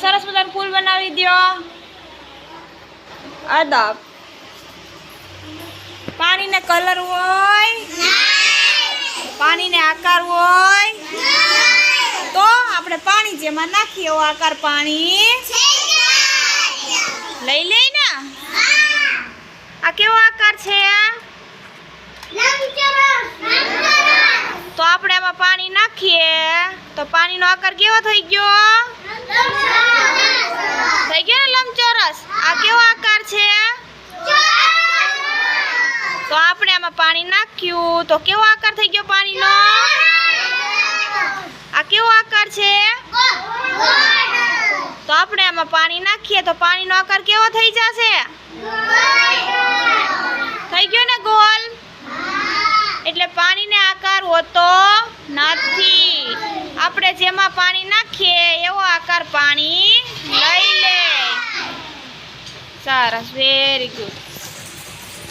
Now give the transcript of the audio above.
સરસ મજાનું ફૂલ બનાવી દો. અદબ. પાણીને કલર હોય, પાણીને આકાર હોય તો આપણે પાણી જેમાં નાખીએ એવો આકાર પાણી લઈ લઈ ને. આ કેવો આકાર છે? તો આપણે આમાં પાણી નાખીએ તો પાણીનો આકાર કેવો થઈ ગયો? થઈ ગયો ને લંબચોરસ. આ કેવો આકાર છે? તો આપણે આમાં પાણી નાખ્યું તો કેવો આકાર થઈ ગયો પાણીનો? આ કેવો આકાર છે? તો આપણે આમાં પાણી નાખીએ તો પાણીનો આકાર કેવો થઈ જશે? થઈ ગયો ને ગોળ. એટલે પાણીને આકાર હોતો નથી. આપણે જેમાં પાણી નાખીએ એવો આકાર પાણી લઈ લે. સરસ, વેરી ગુડ.